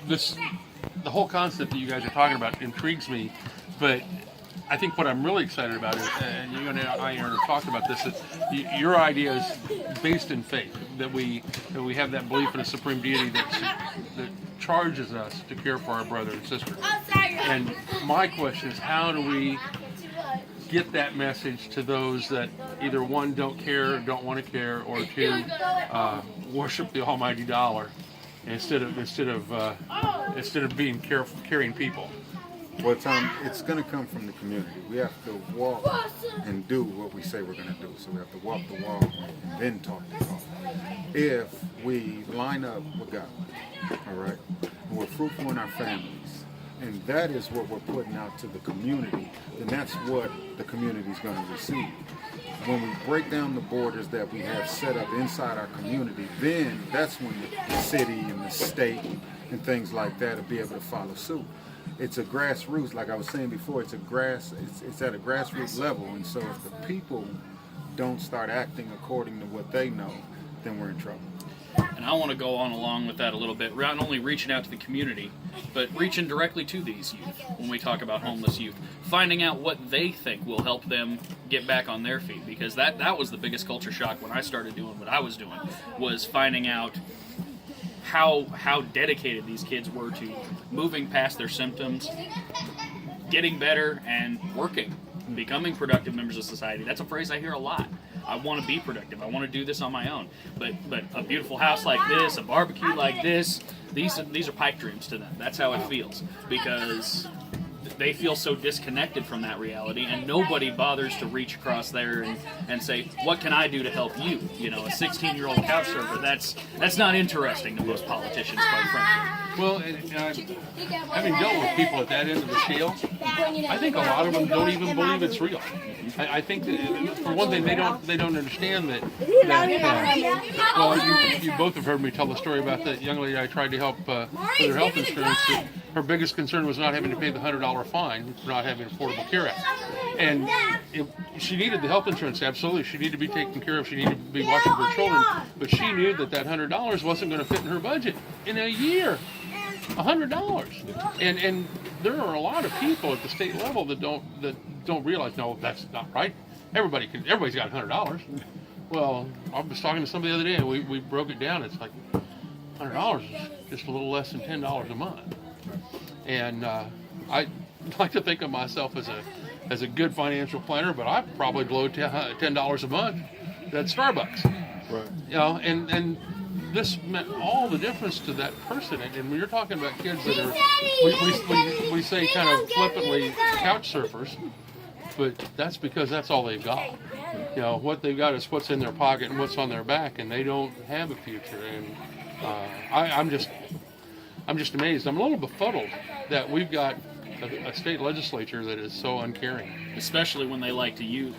This, the whole concept that you guys are talking about intrigues me, but I think what I'm really excited about is, and you and I are talked about this, that your idea is based in faith, that we have that belief in a supreme deity that charges us to care for our brother and sister. And my question is, how do we get that message to those that either one, don't care, don't want to care, or two, worship the almighty dollar instead of being caring people? Well, Tom, it's going to come from the community. We have to walk and do what we say we're going to do. So we have to walk the walk and then talk the talk. If we line up with God, all right, and we're fruitful in our families, and that is what we're putting out to the community, then that's what the community is going to receive. When we break down the borders that we have set up inside our community, then that's when the city and the state and things like that will be able to follow suit. It's a grassroots, like I was saying before, it's at a grassroots level, and so if the people don't start acting according to what they know, then we're in trouble. And I want to go on along with that a little bit, not only reaching out to the community, but reaching directly to these youth when we talk about homeless youth, finding out what they think will help them get back on their feet, because that was the biggest culture shock when I started doing what I was doing, was finding out how dedicated these kids were to moving past their symptoms, getting better, and working, becoming productive members of society. That's a phrase I hear a lot. I want to be productive. I want to do this on my own. But a beautiful house like this, a barbecue like this, these are pipe dreams to them. That's how it feels, because they feel so disconnected from that reality, and nobody bothers to reach across there and say, what can I do to help you? You know, a 16-year-old couch surfer, that's not interesting to most politicians, quite frankly. Well, having dealt with people at that end of the scale, I think a lot of them don't even believe it's real. I think that, for one thing, they don't understand that well, you both have heard me tell the story about that young lady I tried to help with her health insurance. Her biggest concern was not having to pay the $100 fine for not having Affordable Care Act. And she needed the health insurance, absolutely. She needed to be taken care of. She needed to be watching for her children. But she knew that $100 wasn't going to fit in her budget in a year. $100. And there are a lot of people at the state level that don't realize, no, that's not right. Everybody's got $100. Well, I was talking to somebody the other day, and we broke it down. It's like $100 is just a little less than $10 a month. And I like to think of myself as a good financial planner, but I probably blow $10 a month at Starbucks. Right. You know, and this meant all the difference to that person. And when you're talking about kids that are, we say kind of flippantly, couch surfers, but that's because that's all they've got. You know, what they've got is what's in their pocket and what's on their back, and they don't have a future. And I'm just amazed. I'm a little befuddled that we've got a state legislature that is so uncaring. Especially when they like to use,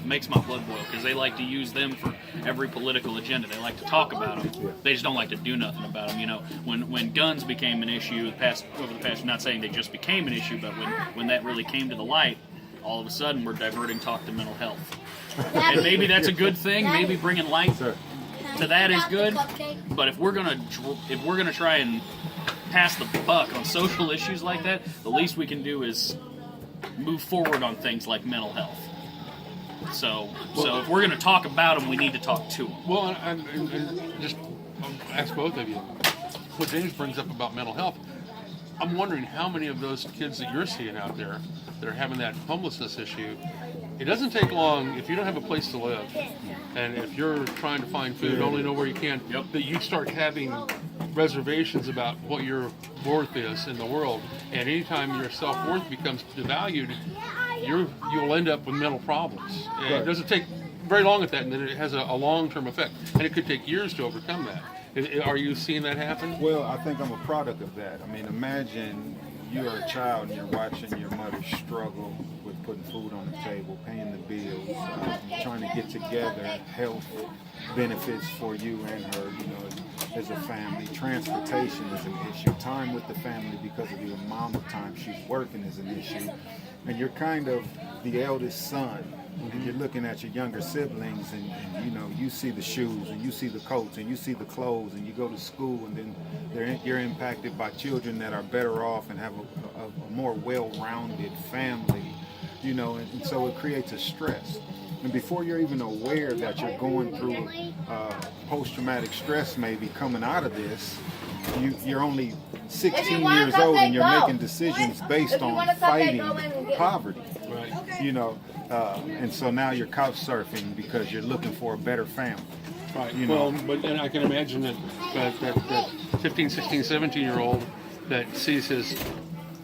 makes my blood boil, because they like to use them for every political agenda. They like to talk about them. They just don't like to do nothing about them. You know, when guns became an issue over the past, not saying they just became an issue, but when that really came to the light, all of a sudden we're diverting talk to mental health. And maybe that's a good thing. Maybe bringing light to that is good. But if we're gonna try and pass the buck on social issues like that, the least we can do is move forward on things like mental health. So if we're going to talk about them, we need to talk to them. Well, and just ask both of you, what James brings up about mental health, I'm wondering how many of those kids that you're seeing out there that are having that homelessness issue, it doesn't take long, if you don't have a place to live, and if you're trying to find food, only know where you can, that you start having reservations about what your worth is in the world. And anytime your self-worth becomes devalued, you'll end up with mental problems. And it doesn't take very long at that, and then it has a long-term effect. And it could take years to overcome that. Are you seeing that happen? Well, I think I'm a product of that. I mean, imagine you're a child and you're watching your mother struggle with putting food on the table, paying the bills, trying to get together health benefits for you and her, you know, as a family. Transportation is an issue. Time with the family because of the amount of time she's working is an issue. And you're kind of the eldest son and you're looking at your younger siblings, and you know, you see the shoes, and you see the coats, and you see the clothes, and you go to school, and then you're impacted by children that are better off and have a more well-rounded family, you know, and so it creates a stress. And before you're even aware that you're going through post-traumatic stress maybe coming out of this, you're only 16 years old and you're making decisions based on fighting poverty. Right. You know, and so now you're couch surfing because you're looking for a better family. Right. You Well, know. but and I can imagine that 15, 16, 17-year-old that sees his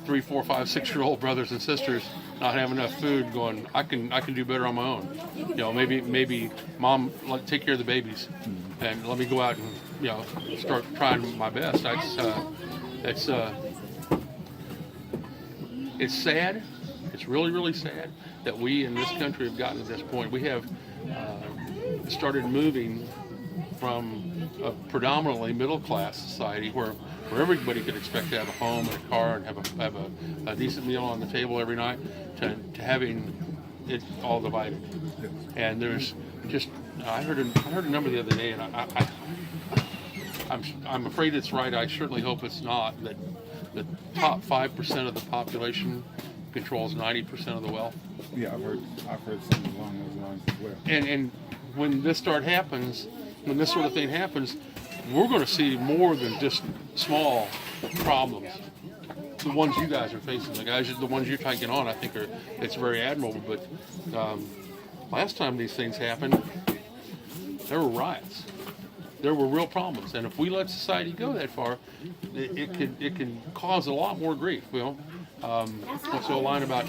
3, 4, 5, 6-year-old brothers and sisters not have enough food, going, I can do better on my own. You know, maybe mom, take care of the babies, and let me go out and, you know, start trying my best. It's sad. It's really, really sad that we in this country have gotten to this point. We have started moving from a predominantly middle-class society where everybody could expect to have a home and a car and have a decent meal on the table every night, to having it all divided. And there's just, I heard a number the other day, and I'm afraid it's right. I certainly hope it's not, that the top 5% of the population controls 90% of the wealth. Yeah, I've heard something along those lines as well. And when this sort of thing happens, we're going to see more than just small problems. The ones you guys are facing, the ones you're taking on, I think it's very admirable. But last time these things happened, there were riots. There were real problems, and if we let society go that far, it can cause a lot more grief. You know, what's the old line about,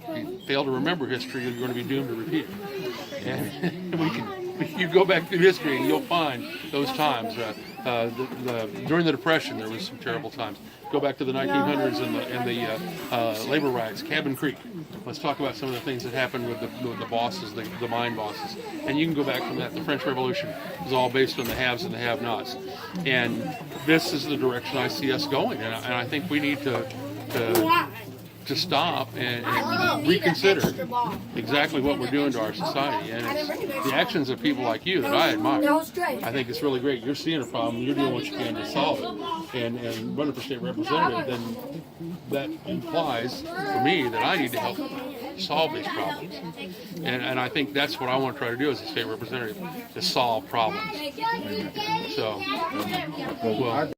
if you fail to remember history, you're going to be doomed to repeat it. And you go back through history and you'll find those times. During the Depression, there was some terrible times. Go back to the 1900s and the labor riots, Cabin Creek. Let's talk about some of the things that happened with the bosses, the mine bosses. And you can go back from that. The French Revolution was all based on the haves and the have-nots. And this is the direction I see us going. And I think we need to stop and reconsider exactly what we're doing to our society. And it's the actions of people like you that I admire. I think it's really great. You're seeing a problem, you're doing what you can to solve it. And running for state representative, then that implies for me that I need to help solve these problems. And I think that's what I want to try to do as a state representative, to solve problems. So, well,